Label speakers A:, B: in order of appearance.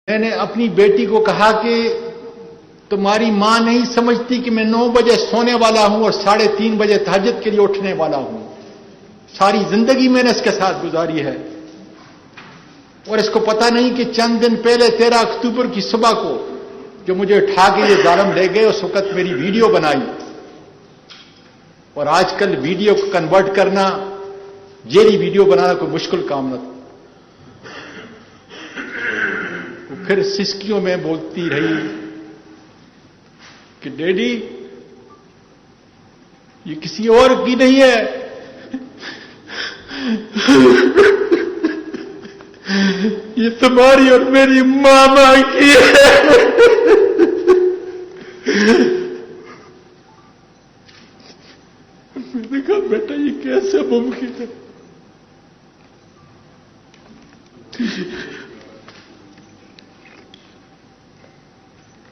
A: میں نے اپنی بیٹی کو کہا کہ تمہاری ماں نہیں سمجھتی کہ میں 9 بجے سونے والا ہوں اور 3:30 بجے تہجد کے لیے اٹھنے والا ہوں. ساری زندگی میں نے اس کے ساتھ گزاری ہے اور اس کو پتہ نہیں کہ چند دن پہلے 13 اکتوبر کی صبح کو جو مجھے اٹھا کے یہ ظالم لے گئے اس وقت میری ویڈیو بنائی. اور آج کل ویڈیو کو کنورٹ کرنا جیلی ویڈیو بنانا کوئی مشکل کام نہ تھا. پھر سسکیوں میں بولتی رہی کہ ڈیڈی یہ کسی اور کی نہیں ہے، یہ تمہاری اور میری ماما کی ہے. میں نے کہا بیٹا یہ کیسے ممکن ہے؟